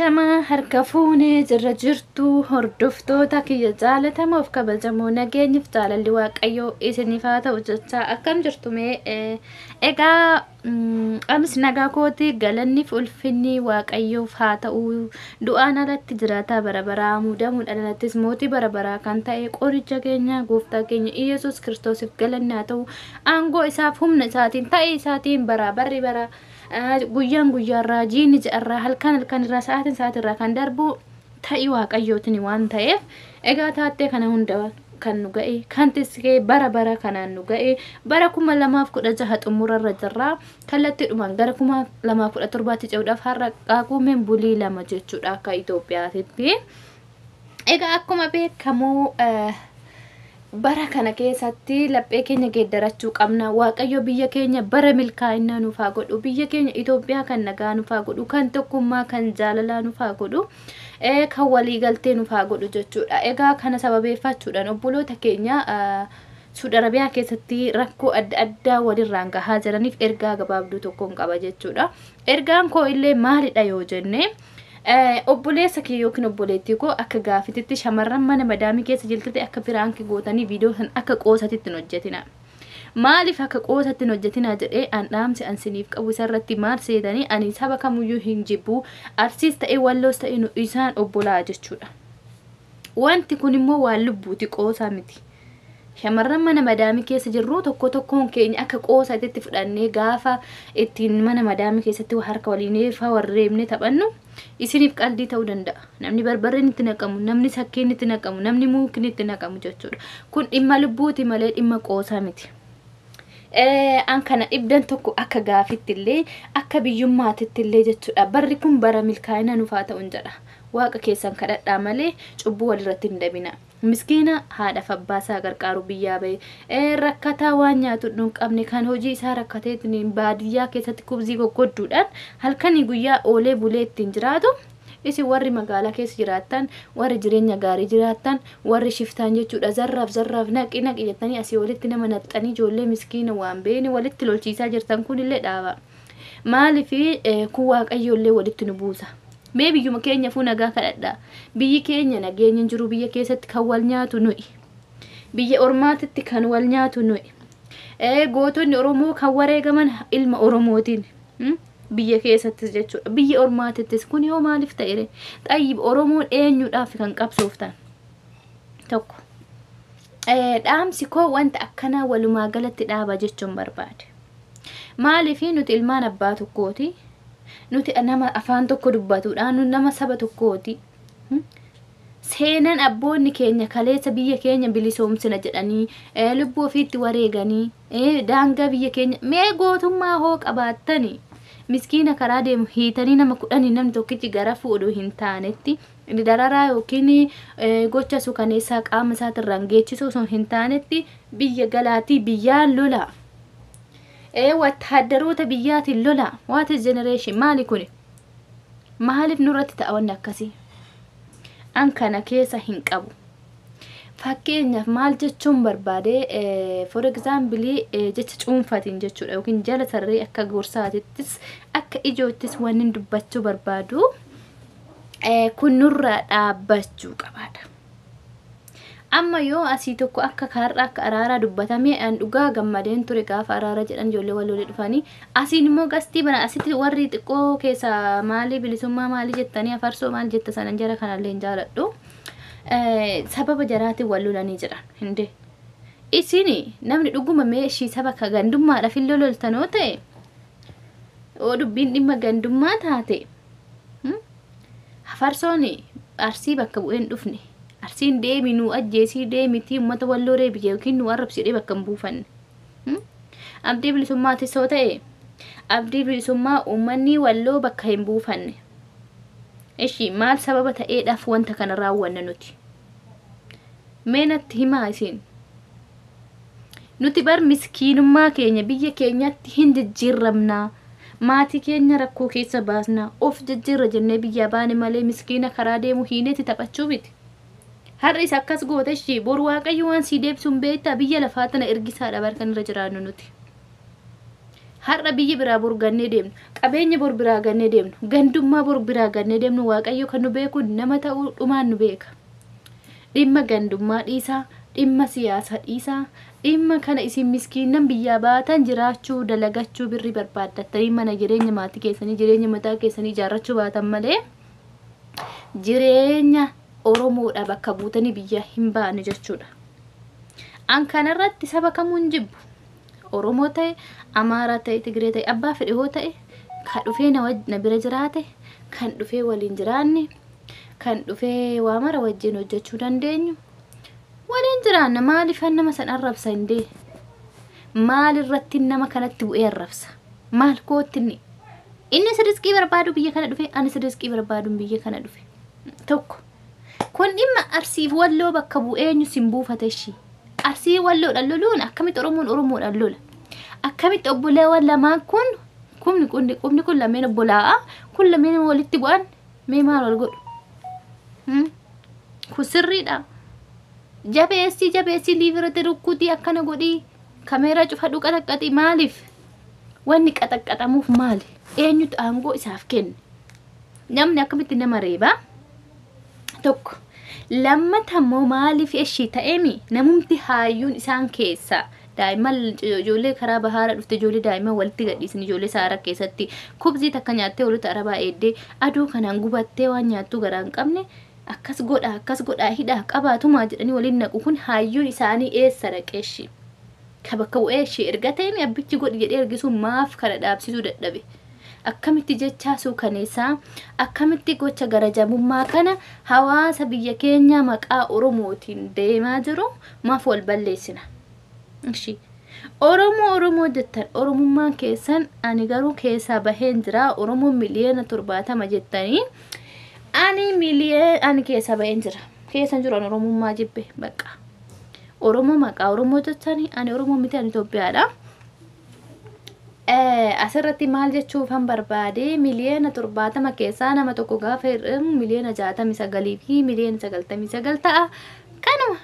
Ashama harka fuunee jirra jirtu hordoftoota kiyya jaalatamuuf kabajamoo nageenyif jaalalli waaqayyoo isiniif haa ta'u jecha akkam jirtu mee egaa anis nagaa kooti galanniif ulfinni waaqayyoof haa ta'u du'aan alatti jiraata barabaraa muudamuudhaan alattis mootii barabaraa kan ta'e qoricha keenya gooftaa keenya Iyesuus Kiristoosiif galanni haa ta'u aangoo isaaf humna isaatiin ta'e isaatiin barabarri bara guyyaan guyyaarraa jiini ja'arraa halkan irraa sa'aatiin irraa kan darbu ta'ii waaqayyootiin waan ta'eef egaa taattee kana hunda kan nu ga'e kan tiskee bara kanaan nu ga'e bara 2016 xumurarra jirra kallattiidhumaan gara 2017tti ce'uudhaaf har'a qaaquumeen bulii 2 jechuudha akka Itoophiyaatti. Egaa akkuma beekamu bara kana keessatti laphee keenya geeddarachuu qabna. Waaqayyo biyya keenya bara milkaa'inaa nuuf haa godhu. Biyya keenya Itoophiyaa kan nagaa nuuf haa godhu, kan tokkummaa kan jaalalaa nuuf haa godhu, kan waliigaltee nuuf haa godhu jechuudha. Egaa kana sababeeffachuudhaan obboloota keenya Saudi Arabiyaa keessatti rakkoo adda addaa walirraan gahaa jiraniif ergaa gabaabduu tokkoon qaba jechuudha. Ergaan koo illee maalidha yoo jenne obboleessa kee yookiin obboleettii koo akka gaafititti shamarran mana madaamii keessa jirtite akka biraanki gootanii viidiyoo san akka qoosatitti hojjetina. Maaliif akka qoosatti hojjetina jedhee an dhaamsi ansiniif qabu isarratti maal seetanii ani saba kamuyyuu hin jibbu arsiis ta'e walloos ta'e nu isaan obbolaa jechuudha. Wanti kun immoo waan lubbuuti qoosaa miti. Shamarran mana madaamii keessa jirru tokkoon keenya akka qoosatitti fudhannee gaafa ittiin mana madaamii keessatti harka waliin warreebne taphannu isiniif qaldii ta'uu danda'a. Namni barbarreen itti naqamu, namni sakkeen itti naqamu, namni muukin itti naqamu jechuudha. Kun dhimma lubbuuti malee dhimma qoosaa miti. An kana dhibdan tokko akka gaafitti illee akka biyyummaatitti illee jechuudha. Barri kun bara milkaa'ina nuuf haa ta'u jedha. Waaqa keessan kadhadhaa malee cubbuu walirratti hin dabina. Miskiina haadhaaf abbaasaa gargaaru biyyaa bahe rakkataa waan nyaatu hin qabne kan hojii isaa rakkateetiin baadiyyaa keessatti kubzii goggodduudhaan halkanii guyyaa oolee bulee ittiin jiraatu isin warri magaalaa keessa jiraattan warri jireenya gaarii jiraattan warri shiftaan jechuudha zarraaf naqi jettanii asii walitti nama naxxanii ijoollee miskiina waan beene walitti lolchiisaa jirtan kun illee dhaaba. Maaliif kun waaqayyoollee walitti nu buusa. Mee biyyuma keenya fu nagaa kadhadhaa. Biyyi keenya nageenya jiru biyya keessatti kan wal nyaatu nuyi. Biyya ormaatitti kan wal nyaatu nuyi. Gootonni Oromoo kan wareegaman ilma Oromootiin. Biyya keessattis jechuudha. Biyya ormaatittis kun yoo maaliif ta'e xayyib Oromoon eenyuudhaaf kan qabsooftan tokko. Dhaamsi koo wanta akkanaa walumaa galatti dhaaba jechuun barbaade. Maaliif nuti ilmaan abbaa tokkooti? Nuti nama afaan tokko dubbatuudhaan nama saba tokkooti. Seenan abboonni keenya kaleessa biyya keenya bilisoomsina jedhanii lubbuu ofiitti wareeganii daangaa biyya keenya mee gootummaa hoo qabaattanii miskiina karaa deemu hiitanii nama 10 namni tokkichi gara fuudhuu hin taanetti dararaa yookiin gocha suukaneessaa qaama isaatirraan geechisuu osoo hin taanetti biyya galaatii biyyaan lola. Wattaaddaroota biyyaatiin lola. What is generation? Maali kuni? Maaliif nurratti ta'awanni akkasii? An kana keessa hin qabu. Fakkeenyaaf maal jechuun barbaade for example jecha cuunfatiin jechuudha yookiin jala sarree akka gorsaatittis akka ijoottis waan dubbachuu barbaadu kun nurraa dhaabbachuu qabaadha. Amma yoo asii tokko akka kaarraa akka araaraa dubbatame an dhugaa gammadeen ture gaafa araaraa jedhan ijoollee walii dhufanii asiin immoo gastii bana asitti warri xiqqoo keessa maali bilisummaa maali jettanii afarsoo maal jetta sanan jara kanallee hin jaaladhu. Sababa jaraatiin wal lolanii jiran hinde. Isini namni dhuguma meeshii saba ka gandummaadhaaf hin lololtanoo ta'e dubbiin dhimma gandummaa taate afarsoon arsii bakka bu'een dhufne. Arsiin deemi nu ajjeesii deemiti uummata walloo reebi yookiin nu arrabsidhee bakka hin buufanne. Abdii bilisummaatis yoo ta'e abdii bilisummaa uummanni walloo bakka hin buufanne. Ishi maal sababa ta'eedhaaf wanta kana raawwanna nuti? Mee natti himaa isin. Nuti bar miskiinummaa keenya biyya keenyatti hin jijjiirramnaa. Maatii keenya rakkoo keessa baasnaa. Of jijjiirra jennee biyya baane malee miskiina karaa deemu hiineeti taphachuu miti. Har'is akkas goota ishee bor waaqayyo waan si deebisuun beektaa biyya lafaa tana ergisaadha barkan irra jiraannu nuti. har'a biyyi biraa burgannee deemnu qabeenya bor biraa gannee deemnu gandummaa bor biraa gannee deemnu waaqayyo kan nu beeku nama ta'uu dhumaan nu beeka dhimma gandummaa dhiisaa dhimma siyaasa dhiisaa dhimma kana isin miskiinan biyyaa baatan jiraachuu dalagachuu birri barbaaddatanii mana jireenya maatii keessanii jireenya mataa keessanii ijaarrachuu baatan malee jireenya Oromoodha bakka buutanii biyya hin baane jechuudha. An kanarratti saba kamuun jibbu Oromoo ta'e Amaaraa ta'e Tigree ta'e abbaa fedhe hoo ta'e kan dhufee na bira jiraate kan dhufee waliin jiraanne kan dhufee waa mara wajjin hojjechuu dandeenyu waliin jiraanna maaliif nama san arrabsa indee maal irratti nama kanatti bu'ee arrabsa maal koottinni inni riskii barbaadu biyya kana dhufe anis riskii barbaadu biyya kana dhufe tokko kun dhimma Arsiif Walloo bakka bu'eenyu sin buufate shi Arsii Walloodhaan loluun akkamitti Oromoodhaan lola akkamitti obboleewwan lamaan kun qubni kun lameen obbolaa'a kun lameen walitti bu'an mee maal wal godhu kun sirriidha jabeessi liivirate rukkutii akkana godhii kameeraa cufadhu qaxaqqaxi maaliif wanni qaxaqqaxamuuf maali eenyutu aangoo isaaf kenne namni akkamitti nama reebaa tokko lammatammoo maaliif eeshii ta'eemi namumti hayyuun isaan keessaa daa'imman ijoollee karaa bahaara dhufte ijoollee daa'imman walitti gadhiisan ijoollee saara keessatti kubzii takka nyaattee walitti arabaa eeddee aduu kanaan gubattee waan nyaattu garaa hin qabne akkas godhaa hidhaa qabaatumaa jedhanii waliin naqu kun hayyuun isaanii eessa dhaqeeshi ka bakka bu'eeshi erga ta'eemi abbichi godhi jedhee ergisuu maaf kana dhaabsisuu dadhabe akkamitti jechaasuu kaneessaa akkamitti gocha garajamummaa kana hawaasa biyya keenya maqaa Oromootiin deemaa jiru maaf wal balleessina ishi Oromoo jettan Oromummaan keessan ani garuu keessaa baheen jira Oromoo miliyoona 70 jettanii ani keessaa baheen jira keessan jiru Oromummaa jibbe baqa Oromoo maqaa Oromoo jettanii ani Oromoo miti ani Itoophiyaadha asirratti maal jechuuf han barbaade miliyoona 70 keessaa nama tokko gaafa hir'amu miliyoona 69 fi miliyoona 99 ta'a kanuma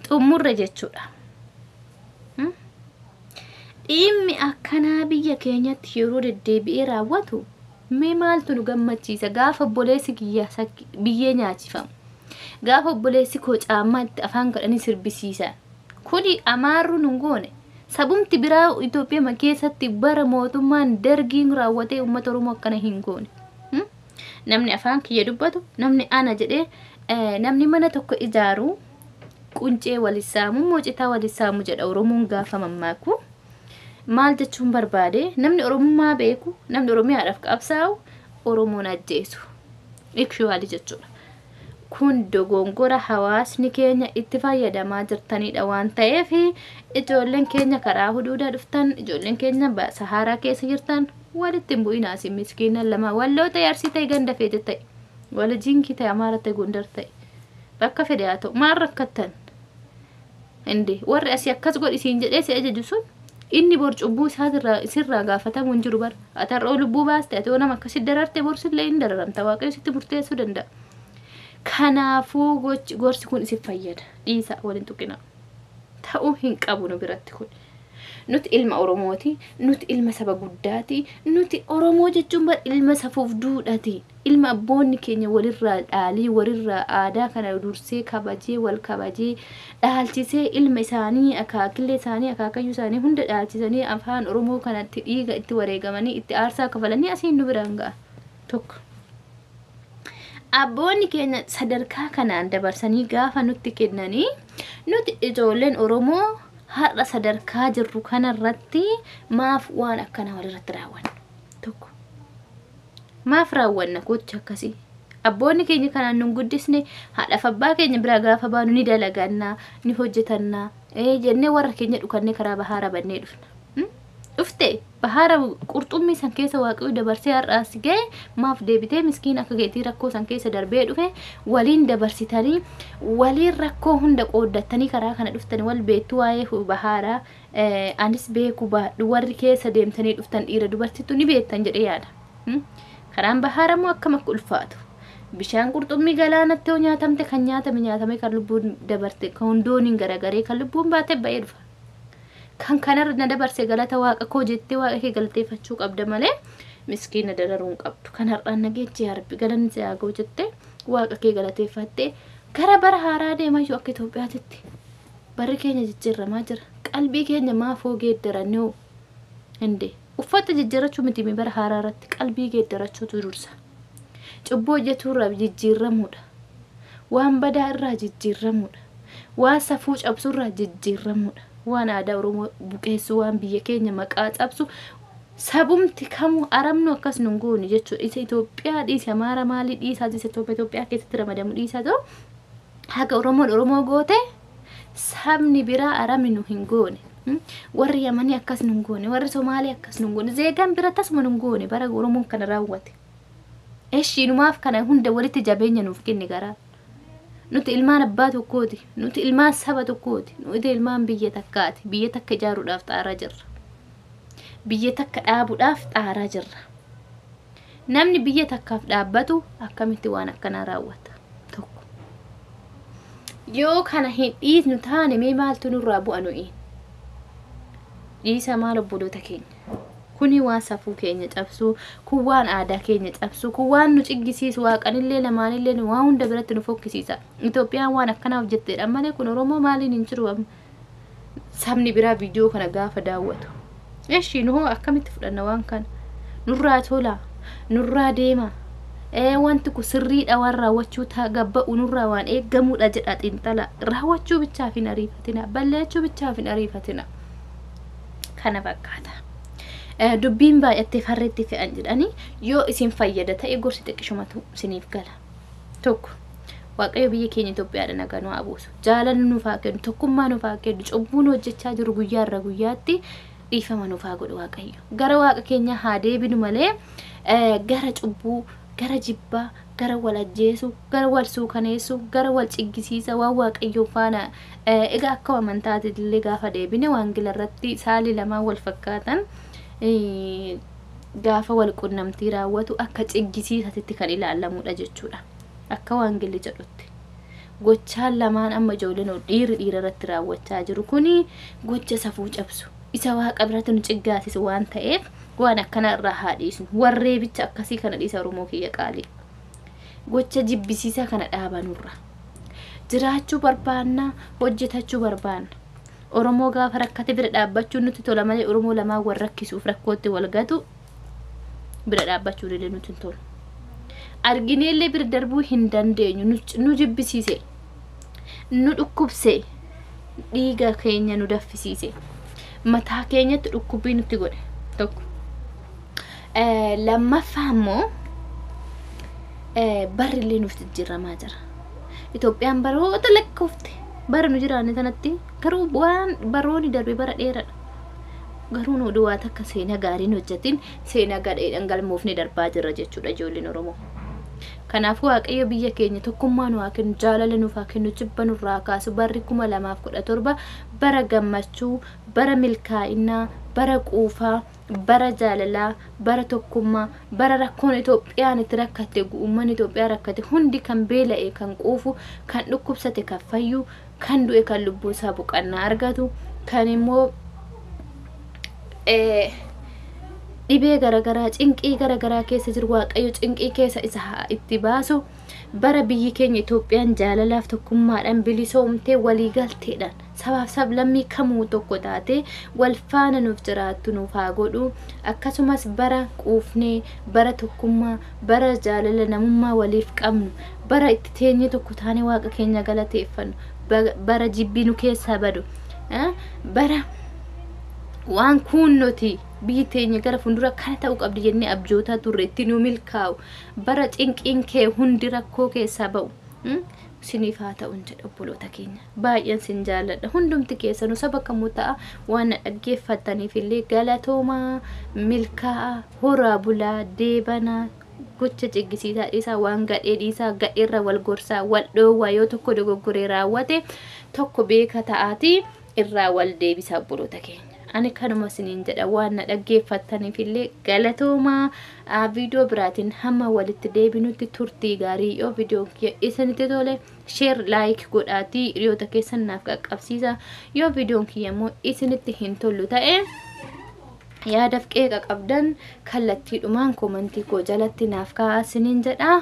xumurre jechuudha dhimmi akkanaa biyya keenyatti yeroo deddeebi'ee raawwatu mee maaltu nu gammachiisa gaafa obboleessi kiyyaa biyyee nyaachifamu gaafa obboleessi koo caammaatti afaan godhanii sirbisiisan kuni amaarru nungoone sabumti biraa Itoophiyaa keessatti bara mootummaan dargiin raawwatee uummata Oromoo akkana hin goone namni afaan kiyya dubbatu namni ana jedhee namni mana tokko ijaaru quncee walissaamu moocitaa walissaamu jedha Oromoon gaafa mammaaku maal jechuun barbaade namni Oromummaa beeku namni Oromiyaadhaaf qabsaa'u Oromoon ajjeesu ikshuwaali jechuudha kun dogongora hawaasni keenya itti fayyadamaa jirtanidha waan ta'eef ijoolleen keenya karaa huduudaa dhuftan ijoolleen keenya Saharaa keessa jirtan walitti hin bu'inaa si miskiinan lama Walloo ta'e Arsii ta'e ganda feete ta'e wala jinkii ta'e Amaara ta'e Gondar ta'e bakka fedhe haa ta'u maal rakkattan indi warri asii akkas godhisiin jedhee si ajaju sun inni bor cubbuu isirraa gaafatamu hin jiru bar atarroo lubbuu baaste ati nama akkasi dararte borsillee hin dararamta waaqayyo sitti murteessuu danda'a kanaafuu gorsi kun isin fayyada dhiisa waliin tuqina ta'uu hin qabu nu biratti kun nuti ilma Oromooti nuti ilma saba guddaati nuti Oromoo jechuun bar ilma safuuf duudhaati ilma abboonni keenya walirraa dhaalii walirraa aadaa kana dursee kabajee wal kabajee dhaalchisee ilma isaanii akaakillee isaanii akaakayyuu isaanii hunda dhaalchisanii afaan Oromoo kanatti dhiiga itti wareegamanii itti aarsaa kafalanii asiin nu biraan ga'a tokko abboonni keenya sadarkaa kanaan dabarsanii gaafa nutti kennanii nuti ijoolleen Oromoo har'a sadarkaa jirru kanarratti maaf waan akkana walirratti raawwanna tokko maaf raawwanna gocha akkasii abboonni keenya kanaan nun guddisne haadhaaf abbaa keenya bira gaafa baanu ni dalagannaa ni hojjetannaa jennee warra keenya dhukannee karaa bahaara bannee dhufte bahaara qurxummii san keessa waaqayyo dabarsee har'aas ga'e maaf deebitee miskiin akka geetii rakkoo san keessa darbee dhufe waliin dabarsitanii waliin rakkoo hunda qooddatanii karaa kana dhuftanii wal beektu waa'ee bahaara anis beeku baadhu warri keessa deemtanii dhuftan dhiira dubartittu ni beektan jedhee yaada karaan bahaara moo akkam akka ulfaatu bishaan qurxummii galaanatti yoo nyaatamte kan nyaatame kan lubbuun dabarte kan hundooniin garagaree kan lubbuun baate ba'ee dhufa. Kan kanarra na dabarse galata waaqa koo jettee waaqa kee galateeffachuu qabda malee miskiina dararuun qabdu. Kan har'aan nageechi harbi galanni si haa ga'u jettee waaqa kee galateeffattee gara bara haaraa deemayyuu akka Itoophiyaatitti barri keenya jijjiiramaa jira. Qalbii keenya maafoo geeddarannoo hinde uffata jijjiirrachuu miti bara haaraa irratti qalbii geeddarachuutu dursa. Cubboo hojjetuu irraa jijjiiramuudha. Waan badaa irraa jijjiiramuudha. Waan safuu cabsuu irraa jijjiiramuudha. Waan aadaa Oromoo buqeessu waan biyya keenya maqaa cabsu sabumti kamuu aramnu akkas nun goone jechuudha. Isa Itoophiyaa dhiisa Amaara maalii dhiisaa isa Itoophiyaa keessatti ramadamu dhiisaa ta'u haga Oromoo goote sabni biraa arami nu hin goone. Warri Yamanii akkas nun goone, warri Somaalii akkas nun goone, zeegaan bira tasuma nun goone bara Oromoon kana raawwate. Eshiinumaaf kana hunda walitti jabeenya nuuf kenne garaa. Nuti ilmaan abbaa tokkooti, nuti ilmaan saba tokkooti, nuti ilmaan biyya takkaati. Biyya takka ijaaruudhaaf xaaraa jirra. Biyya takka dhaabuudhaaf xaaraa jirra. Namni biyya takkaaf dhaabbatu akkamitti waan akkanaa raawwata tokko. Yoo kana hin dhiisnu taane mee maaltu nurraa bu'a nuyi? Dhiisa maal obboloota keenya? Kuni waan safuu keenya cabsu, kun waan aadaa keenya cabsu, kun waan nu ciggisiisu waaqanillee lamaanillee waan hunda biratti nu fokkisiisa. Itoophiyaan waan akkanaaf jetteedha malee kun Oromoo maaliin hin jiru amma? Sabni biraa viidiyoo kana gaafa daawwatu. Eshi nu hoo akkamitti fudhanna waan kana? Nurraa tola, nurraa deema. Wanti kun sirriidha waan raawwachuu gabba'u nurraa waan eeggamuudha jedha xiinxala. Raawwachuu bichaaf hin ariifatina, balleessuu bichaaf hin ariifatina. Kana fakkaata. Dubbiin baay'attee farreetti fe'an jedhanii yoo isin fayyada ta'e gorsi xiqqishumatu isiniif gala. Tokko waaqayyo biyya keenya Itoophiyaadha nagaa nu abuusu. Jaalalli nuuf haa kennu, tokkummaa nuuf haa kennu, cubbuun hojjechaa jiru guyyaa irra guyyaatti dhiifama nuuf haa godhu waaqayyo. Gara waaqa keenya haa deebinu malee gara cubbuu, gara jibbaa, gara wal ajjeesu, gara wal suukaneessu, gara wal ciggisiisa waan waaqayyo faana egaa akka amantaatti illee gaafa deebine waangila irratti saali lamaan wal fakkaatan gaafa wal qunnamtii raawwatu akka ciggisiisatti kan ilaalamudha jechuudha. Akka waangilli jedhutti. Gochaan lamaan amma ijoolleen dhiira irratti raawwachaa jiru kuni gocha safuu cabsu. Isa waaqa biratti nu ciggaasisu waan ta'eef waan akkana irraa haa dhiisnu. Warree bicha akkasii kana dhiisa Oromoo kiyya qaalii. Gocha jibbisiisaa kana dhaabanurra. Jiraachuu barbaanna, hojjetachuu barbaanna. Oromoo gaafa rakkate bira dhaabbachuu nuti tola malee Oromoo lamaan wal rakkisuuf rakkootti wal gatu bira dhaabbachuu illee nuti hin tolu. Argineellee bira darbuu hin dandeenyu nu jibbisiise, nu dhukkubse, dhiiga keenya nu daffisiise, mataa keenyatti dhukkubii nutti godhe tokko. Lammaffaa immoo barri illee nuuf jijjiiramaa jira. Itoophiyaan baroota lakkoofte. Bara nu jiraanne sanatti garuu waan baroonni darbe bara dheeraadha. Garuu nu duwwaa takka seenaa gaariin hojjetin seenaa gadheedhaan galmoofne darbaa jirra jechuudha ijoolleen Oromoo. Kanaafuu waaqayyo biyya keenya tokkummaa nu haa kennu, jaalala nuuf haa kennu, jibba nurraa kaasu. Barri 2017 bara gammachuu, bara milkaa'inaa, bara quufaa, bara jaalalaa, bara tokkummaa, bara rakkoon Itoophiyaan itti rakkatte, uummanni Itoophiyaa rakkate hundi kan beela'e, kan quufu, kan dhukkubsate kan fayyu, kan du'e kan lubbuu isaa boqannaa argatu, kan immoo dhibee garagaraa, cinqii garagaraa keessa jiru waaqayyo cinqii keessa isa itti baasu. Bara biyyi keenya Itoophiyaan jaalalaaf tokkummaadhaan bilisoomtee waliigalteedhaan sabaaf sablammii kamuu tokko taate wal faana nuuf jiraattu nuuf haa godhu. Akkasumas bara quufnee, bara tokkummaa, bara jaalala namummaa waliif qabnu, bara itti teenye tokko taane waaqa keenya galateeffannu, bara jibbii nu keessaa badu, bara waan kun nuti biyyi teenya gara fuuldura kana ta'uu qabdi jennee abjootaa turre itti nu milkaa'u. Bara cinqiin kee hundi rakkoo keessaa ba'u siniif haa ta'uun jedha obboloota keenya. Baay'een sin jaalladha. Hundumti keessanuu saba kamuu ta'a waan dhaggeeffataniif illee galatoomaa, milkaa'aa, horaa bulaa, deebanaa, gocha ciggisiisaa dhiisaa, waan gadhee dhiisaa, gadheerra wal gorsaa, wal dhoowwaa, yoo tokko dogoggoree raawwate tokko beeka ta'aatii irraa wal deebisaa obboloota keenya. ani kanuma siniin jedha waan na dhaggeeffattaniif illee galatoomaa. Viidiyoo biraatiin hamma walitti deebinutti turtii gaarii. Yoo viidiyoo isinitti tole share like godhaatii hiriyoota keessan naaf qaqqabsiisa. Yoo viidiyoon kiyya immoo isinitti hin tollu ta'e yaadaaf qeeqa qabdan kallattiidhumaan komentii koo jalatti naaf kaa'aa siniin jedha.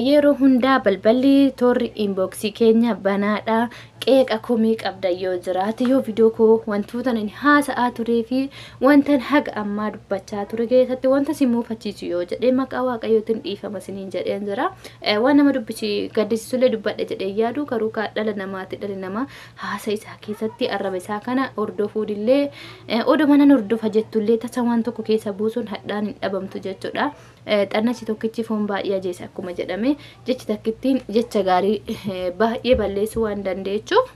Yeroo hundaa balballi toorri inboxii keenya banaadha. Qeeqa komii qabda yoo jiraate yoo viidiyoo koo wantoota ani haasa'aa turee fi wanta haga ammaa dubbachaa ture keessatti wanta si muufachiisu yoo jedhee maqaa waaqayyootiin dhiifama siniin jedheen jira. Waan nama dubbichi gaddisiisullee dubbadhe jedhee yaadu garuu dhala namaati. Dhalli namaa haasa isaa keessatti arraba isaa kana hordofuudillee oduma nan hordofa jettullee tasa waan tokko keessa buusuun hadhaan hin dhabamtu jechuudha. Xannasi tokkichi foon baay'ee ajeessa akkuma jedhame jechi takkittiin jecha gaarii baay'ee balleessuu waan dandeechuuf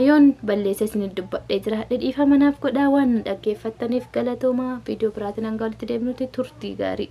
yoon balleessa isin dubbadhee jiraadhe dhiifama naaf godhaa. Waan dhaggeeffattaniif galatoomaa. Viidiyoo biraatiin hanga walitti deebinutti turtii gaarii.